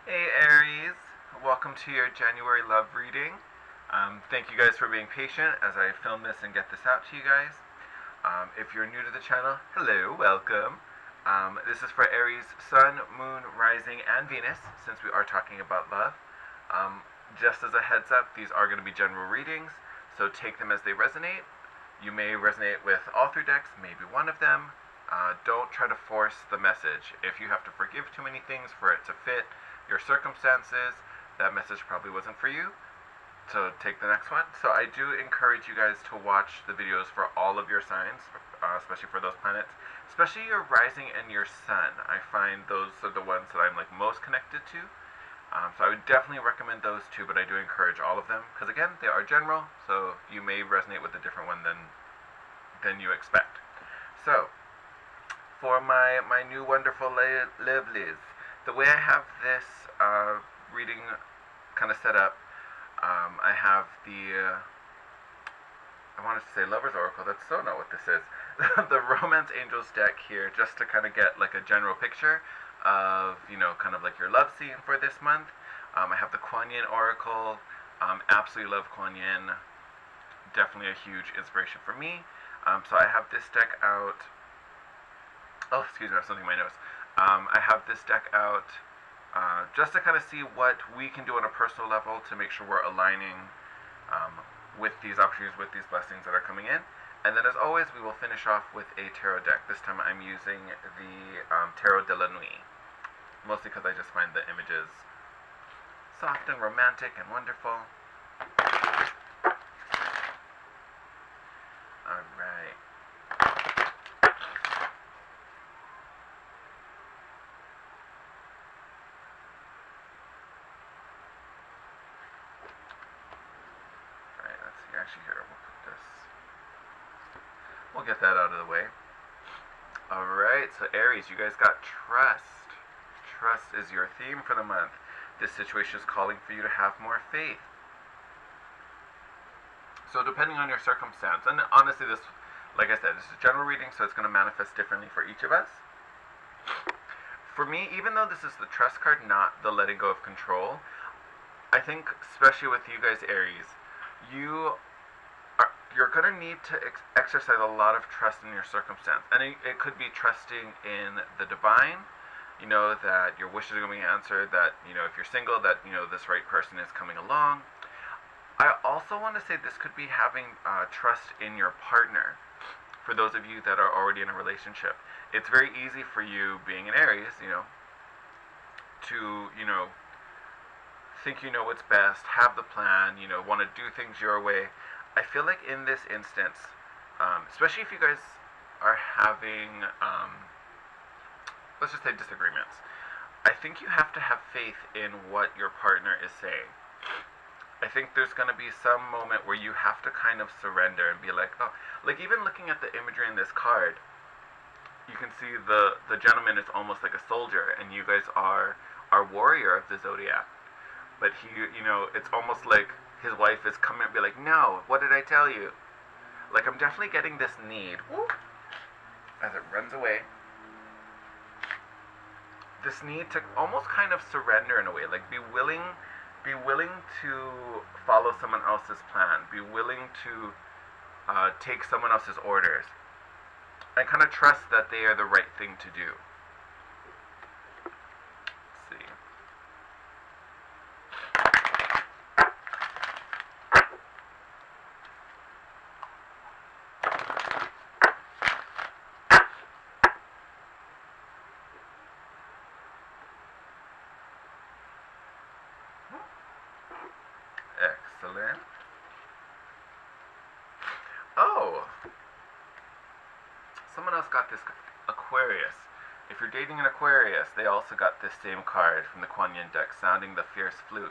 Hey Aries, welcome to your January love reading. Thank you guys for being patient as I film this and get this out to you guys. If you're new to the channel, hello, welcome. This is for Aries Sun, Moon, Rising, and Venus, since we are talking about love. Just as a heads up, these are going to be general readings, so take them as they resonate. You may resonate with all three decks, maybe one of them. Don't try to force the message. If you have to forgive too many things for it to fit your circumstances, that message probably wasn't for you. So take the next one. So I do encourage you guys to watch the videos for all of your signs, especially for those planets, especially your rising and your sun. I find those are the ones that I'm like most connected to. So I would definitely recommend those two, but I do encourage all of them because again, they are general, so you may resonate with a different one than you expect. So for my new wonderful lovelies, the way I have this reading kind of set up, I have I wanted to say Lover's Oracle, that's so not what this is. The Romance Angels deck here, just to kind of get like a general picture of, kind of like your love scene for this month. I have the Kuan Yin Oracle, absolutely love Kuan Yin, definitely a huge inspiration for me. So I have this deck out. Oh, excuse me, I have something in my nose. I have this deck out just to kind of see what we can do on a personal level to make sure we're aligning with these opportunities, with these blessings that are coming in. And then as always, we will finish off with a tarot deck. This time I'm using the Tarot de la Nuit, mostly because I just find the images soft and romantic and wonderful. Alright. Actually, here, we'll put this. We'll get that out of the way. Alright, so Aries, you guys got trust. Trust is your theme for the month. This situation is calling for you to have more faith. So depending on your circumstance, and honestly this, like I said, this is a general reading, so it's going to manifest differently for each of us. For me, even though this is the trust card, not the letting go of control, I think, especially with you guys, Aries, you're going to need to exercise a lot of trust in your circumstance. And it could be trusting in the divine, that your wishes are going to be answered, that, if you're single, that, this right person is coming along. I also want to say this could be having trust in your partner. For those of you that are already in a relationship, it's very easy for you, being an Aries, to, think you know what's best, have the plan, want to do things your way. I feel like in this instance, especially if you guys are having, let's just say disagreements, I think you have to have faith in what your partner is saying. I think there's going to be some moment where you have to kind of surrender and be like, oh, like even looking at the imagery in this card, you can see the gentleman is almost like a soldier, and you guys are warrior of the zodiac. But he, it's almost like his wife is coming and be like, no, what did I tell you? Like, I'm definitely getting this need, whoop, as it runs away, this need to almost kind of surrender in a way, like be willing to follow someone else's plan, be willing to take someone else's orders, and kind of trust that they are the right thing to do. Let's see. Excellent. Oh, someone else got this Aquarius. If you're dating an Aquarius, they also got this same card from the Kuan Yin deck, sounding the fierce flute.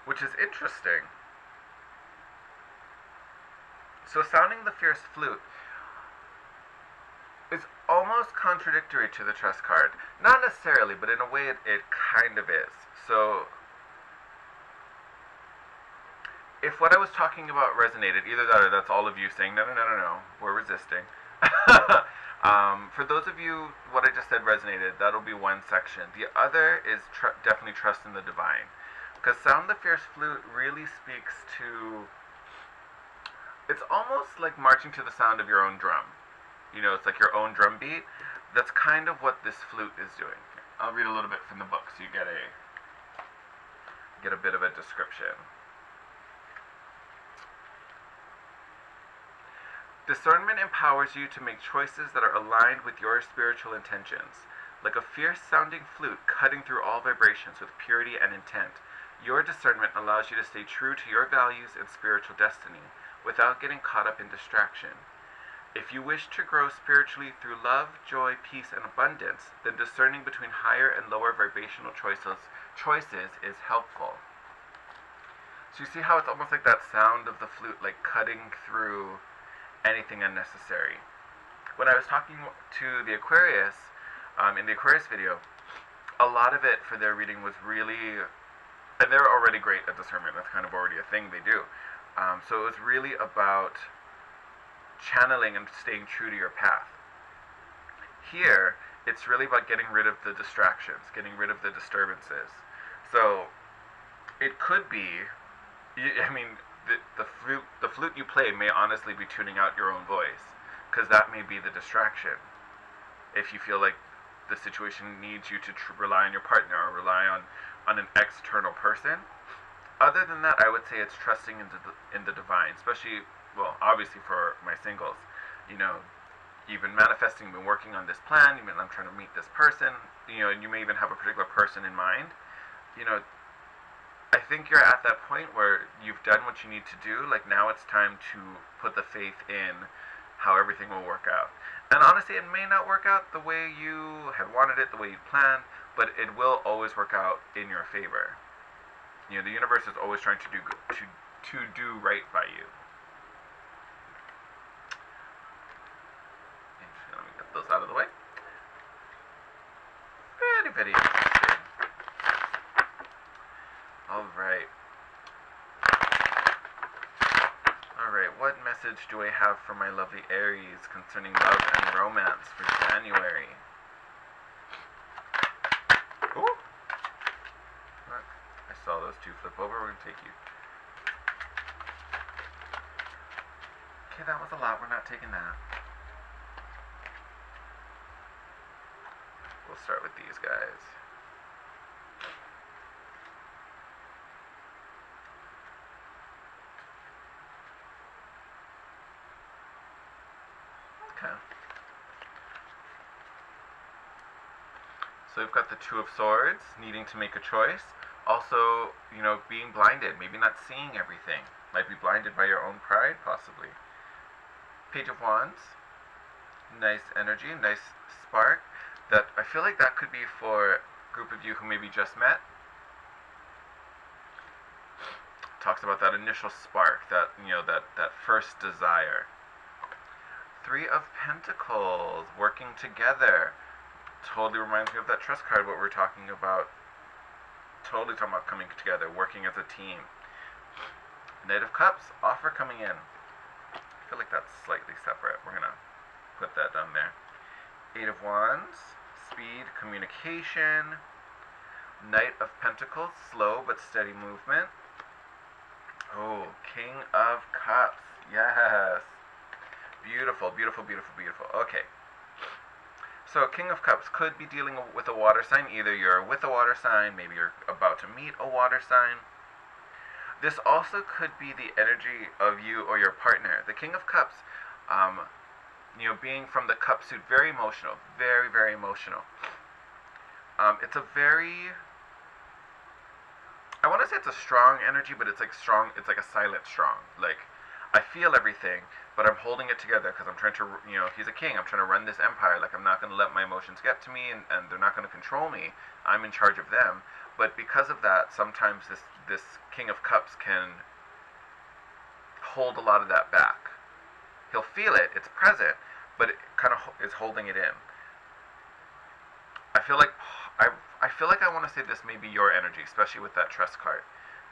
Which is interesting. So sounding the fierce flute is almost contradictory to the trust card. Not necessarily, but in a way it kind of is. So if what I was talking about resonated, either that or that's all of you saying, no, we're resisting. For those of you, what I just said resonated. That'll be one section. The other is definitely trust in the divine. Because Sound the Fierce Flute really speaks to, it's almost like marching to the sound of your own drum. You know, it's like your own drum beat. That's kind of what this flute is doing. I'll read a little bit from the book so you get a bit of a description. Discernment empowers you to make choices that are aligned with your spiritual intentions. Like a fierce-sounding flute cutting through all vibrations with purity and intent, your discernment allows you to stay true to your values and spiritual destiny without getting caught up in distraction. If you wish to grow spiritually through love, joy, peace, and abundance, then discerning between higher and lower vibrational choices is helpful. So you see how it's almost like that sound of the flute, like cutting through anything unnecessary. When I was talking to the Aquarius, in the Aquarius video, a lot of it for their reading was really, and they're already great at discernment, that's kind of already a thing they do. So it was really about channeling and staying true to your path. Here, it's really about getting rid of the distractions, getting rid of the disturbances. So it could be, I mean, the flute you play may honestly be tuning out your own voice, because that may be the distraction. If you feel like the situation needs you to rely on your partner or rely on an external person. Other than that, I would say it's trusting in the divine, especially, well, obviously for my singles. You know, you've been manifesting, been working on this plan, I'm trying to meet this person, and you may even have a particular person in mind. I think you're at that point where you've done what you need to do. Like, now it's time to put the faith in how everything will work out. And honestly, it may not work out the way you had wanted it, the way you planned, but it will always work out in your favor. The universe is always trying to do right by you. Let me get those out of the way. Very, very interesting. Alright, what message do I have for my lovely Aries concerning love and romance for January? Ooh! Look, I saw those two flip over. We're going to take you. Okay, that was a lot. We're not taking that. We'll start with these guys. Okay. So we've got the Two of Swords, needing to make a choice. Also, being blinded, maybe not seeing everything. Might be blinded by your own pride, possibly. Page of Wands, nice energy, nice spark. That I feel like that could be for a group of you who maybe just met. Talks about that initial spark, that that first desire. Three of Pentacles, working together. Totally reminds me of that trust card, what we're talking about. Totally talking about coming together, working as a team. Knight of Cups, offer coming in. I feel like that's slightly separate. We're going to put that down there. Eight of Wands, speed, communication. Knight of Pentacles, slow but steady movement. Oh, King of Cups, yes. Beautiful, beautiful, beautiful, beautiful. Okay. So King of Cups could be dealing with a water sign. Either you're with a water sign, maybe you're about to meet a water sign. This also could be the energy of you or your partner. The King of Cups, being from the cup suit, very emotional, very, very emotional. It's a very, I want to say it's a strong energy, but it's like strong, it's like a silent strong. Like, I feel everything, but I'm holding it together because I'm trying to, he's a king. I'm trying to run this empire. Like, I'm not going to let my emotions get to me, and they're not going to control me. I'm in charge of them. But because of that, sometimes this King of Cups can hold a lot of that back. He'll feel it. It's present, but it kind of is holding it in. I feel like I want to say this may be your energy, especially with that trust card.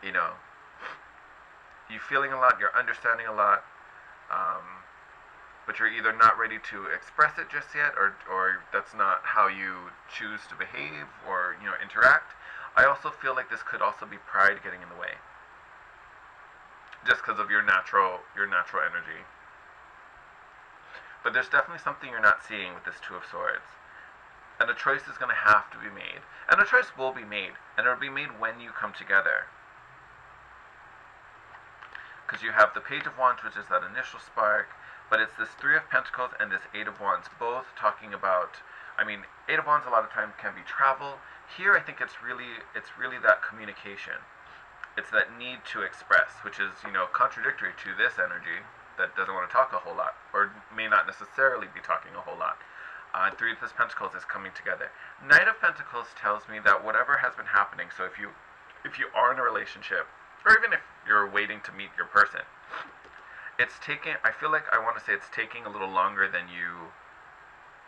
You're feeling a lot, you're understanding a lot. but you're either not ready to express it just yet, or that's not how you choose to behave or interact. I also feel like this could also be pride getting in the way, just because of your natural energy. But there's definitely something you're not seeing with this Two of Swords. And a choice is going to have to be made. And a choice will be made. And it will be made when you come together. Because you have the Page of Wands, which is that initial spark. But it's this Three of Pentacles and this Eight of Wands, both talking about, Eight of Wands a lot of times can be travel. Here I think it's really that communication. It's that need to express, which is, contradictory to this energy that doesn't want to talk a whole lot, or may not necessarily be talking a whole lot. Three of Pentacles is coming together. Knight of Pentacles tells me that whatever has been happening, so if you are in a relationship, or even if you're waiting to meet your person, it's taking, I feel like I want to say it's taking a little longer than you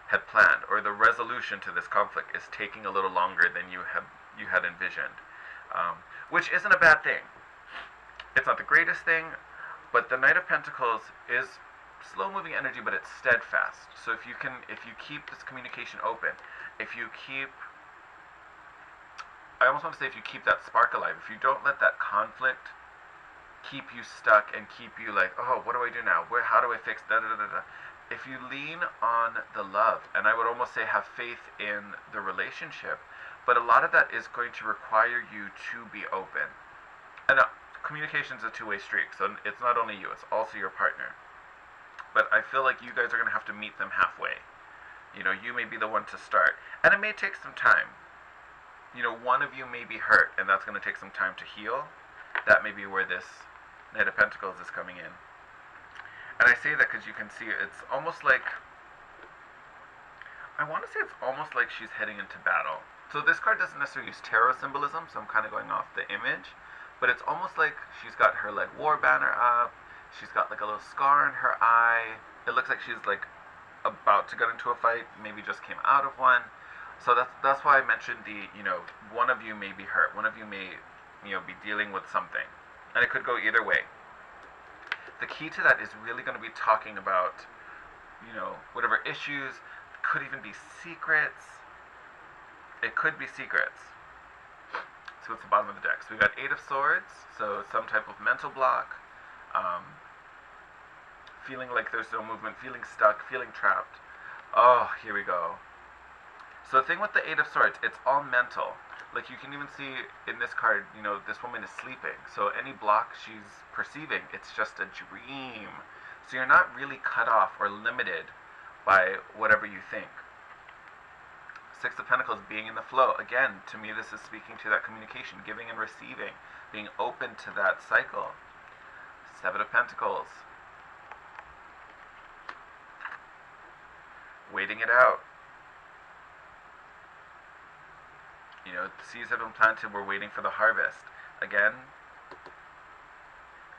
had planned, or the resolution to this conflict is taking a little longer than you had envisioned, which isn't a bad thing. It's not the greatest thing, but the Knight of Pentacles is slow-moving energy, but it's steadfast. So if you keep this communication open, if you keep that spark alive, if you don't let that conflict keep you stuck and keep you like, oh, what do I do now? How do I fix da da da da? If you lean on the love, and I would almost say have faith in the relationship, but a lot of that is going to require you to be open. And communication is a two-way street, so it's not only you, it's also your partner. But I feel like you guys are going to have to meet them halfway. You may be the one to start. And it may take some time. One of you may be hurt, and that's going to take some time to heal. That may be where this Knight of Pentacles is coming in. And I say that because you can see it's almost like, I want to say it's almost like she's heading into battle. So this card doesn't necessarily use tarot symbolism, so I'm kind of going off the image. But it's almost like she's got her like war banner up. She's got like a little scar in her eye. It looks like she's like about to get into a fight, maybe just came out of one. So that's why I mentioned one of you may be hurt. One of you may, be dealing with something. And it could go either way. The key to that is really going to be talking about, whatever issues, could even be secrets. It could be secrets. So it's the bottom of the deck. So we've got Eight of Swords, so some type of mental block. Feeling like there's no movement, feeling stuck, feeling trapped. Oh, here we go. So the thing with the Eight of Swords, it's all mental. Like you can even see in this card, this woman is sleeping. So any block she's perceiving, it's just a dream. So you're not really cut off or limited by whatever you think. Six of Pentacles, being in the flow. Again, to me this is speaking to that communication, giving and receiving, being open to that cycle. Seven of Pentacles. Waiting it out. The seeds have been planted, we're waiting for the harvest. Again,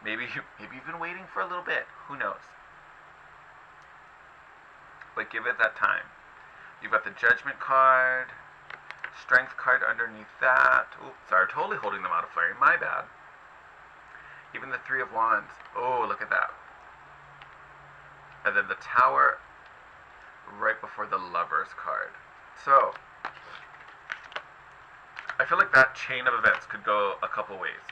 maybe you've been waiting for a little bit, who knows? But give it that time. You've got the Judgment card, Strength card underneath that. Oops, sorry, totally holding them out of flurry, my bad. Even the Three of Wands, oh, look at that. And then the Tower right before the Lovers card. So, I feel like that chain of events could go a couple ways.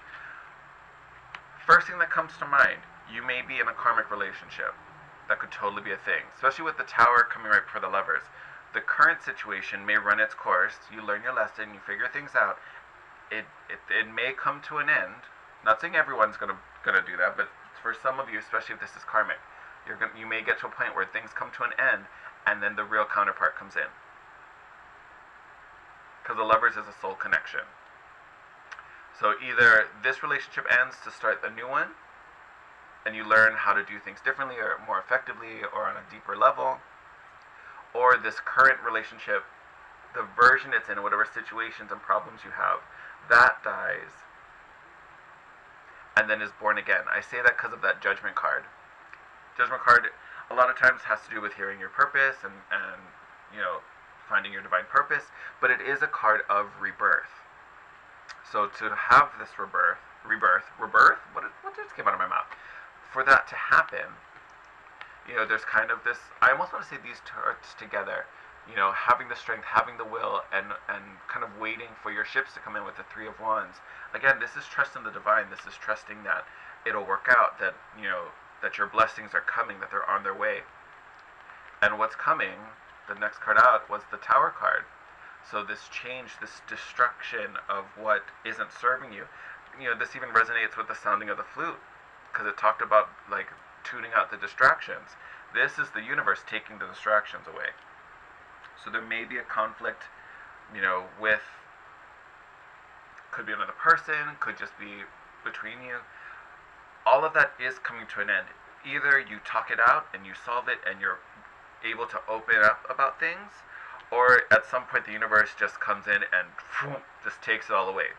First thing that comes to mind, you may be in a karmic relationship. That could totally be a thing, especially with the Tower coming right before the Lovers. The current situation may run its course, you learn your lesson, you figure things out. It may come to an end. Not saying everyone's gonna do that, but for some of you, especially if this is karmic, you may get to a point where things come to an end, and then the real counterpart comes in. Because the Lovers is a soul connection. So either this relationship ends to start a new one, and you learn how to do things differently or more effectively or on a deeper level, or this current relationship, the version it's in, whatever situations and problems you have, that dies and then is born again. I say that because of that Judgment card. Judgment card a lot of times has to do with hearing your purpose and finding your divine purpose, but it is a card of rebirth. So to have this rebirth, what just came out of my mouth? For that to happen, you know, there's kind of this, I almost want to say these turrets together, you know, having the strength, having the will, and kind of waiting for your ships to come in with the Three of Wands. Again, this is trust in the divine. This is trusting that it'll work out, that, you know, that your blessings are coming, that they're on their way. And what's coming, the next card out, was the Tower card. So this change, this destruction of what isn't serving you. You know, this even resonates with the sounding of the flute, because it talked about, like, tuning out the distractions. This is the universe taking the distractions away. So there may be a conflict, you know, with, could be another person, could just be between you. All of that is coming to an end. Either you talk it out and you solve it and you're able to open up about things, or at some point the universe just comes in and just takes it all away.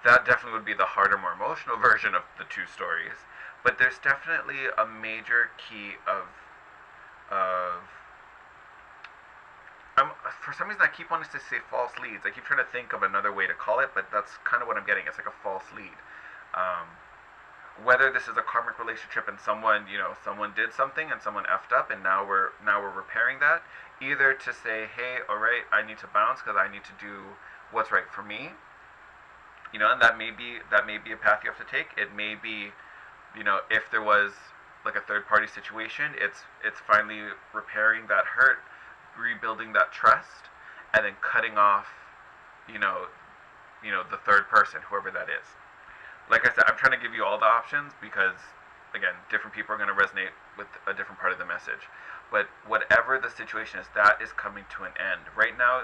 That definitely would be the harder, more emotional version of the two stories. But there's definitely a major key of for some reason I keep wanting to say false leads. I keep trying to think of another way to call it, but that's kind of what I'm getting. It's like a false lead. Whether this is a karmic relationship and someone, you know, someone did something and someone effed up, and now we're repairing that. Either to say, hey, all right, I need to bounce because I need to do what's right for me. You know, and that may be a path you have to take. It may be, you know, if there was like a third party situation, it's finally repairing that hurt, rebuilding that trust, and then cutting off, you know, the third person, whoever that is. Like I said, I'm trying to give you all the options because, again, different people are going to resonate with a different part of the message. But whatever the situation is, that is coming to an end. Right now,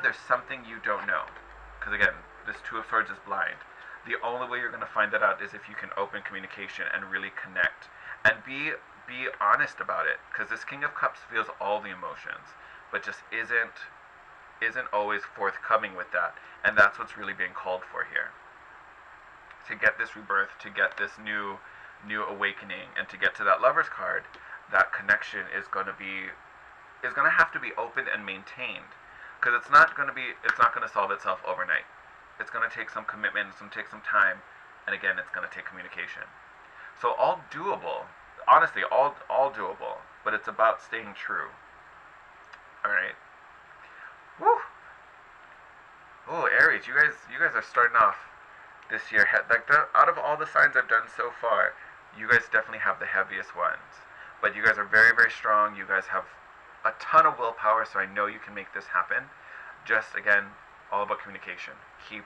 there's something you don't know. Because again, this Two of Swords is blind. The only way you're going to find that out is if you can open communication and really connect. And be honest about it. Because this King of Cups feels all the emotions, but just isn't always forthcoming with that. And that's what's really being called for here. To get this rebirth, to get this new awakening, and to get to that Lover's card, that connection is going to have to be opened and maintained, because it's not going to solve itself overnight. It's going to take some commitment, it's going to take some time, and again, it's going to take communication. So all doable, honestly, all doable, but it's about staying true. All right. Woo. Oh, Aries, you guys are starting off this year, like, out of all the signs I've done so far, you guys definitely have the heaviest ones. But you guys are very, very strong. You guys have a ton of willpower, so I know you can make this happen. Just, again, all about communication. Keep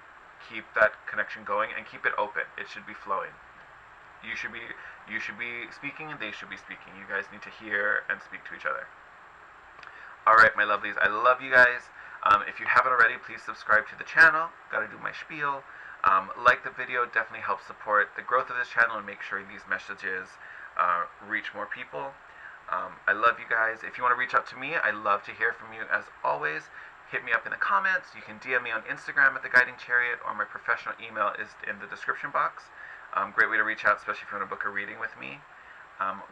that connection going and keep it open. It should be flowing. You should be speaking and they should be speaking. You guys need to hear and speak to each other. All right, my lovelies, I love you guys. If you haven't already, please subscribe to the channel. Gotta do my spiel. Like the video, definitely helps support the growth of this channel and make sure these messages reach more people. I love you guys. If you want to reach out to me, I love to hear from you as always. Hit me up in the comments. You can DM me on Instagram at The Guiding Chariot, or my professional email is in the description box. Great way to reach out, especially if you want to book a reading with me.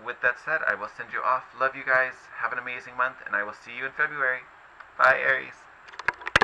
With that said, I will send you off. Love you guys. Have an amazing month, and I will see you in February. Bye, Aries.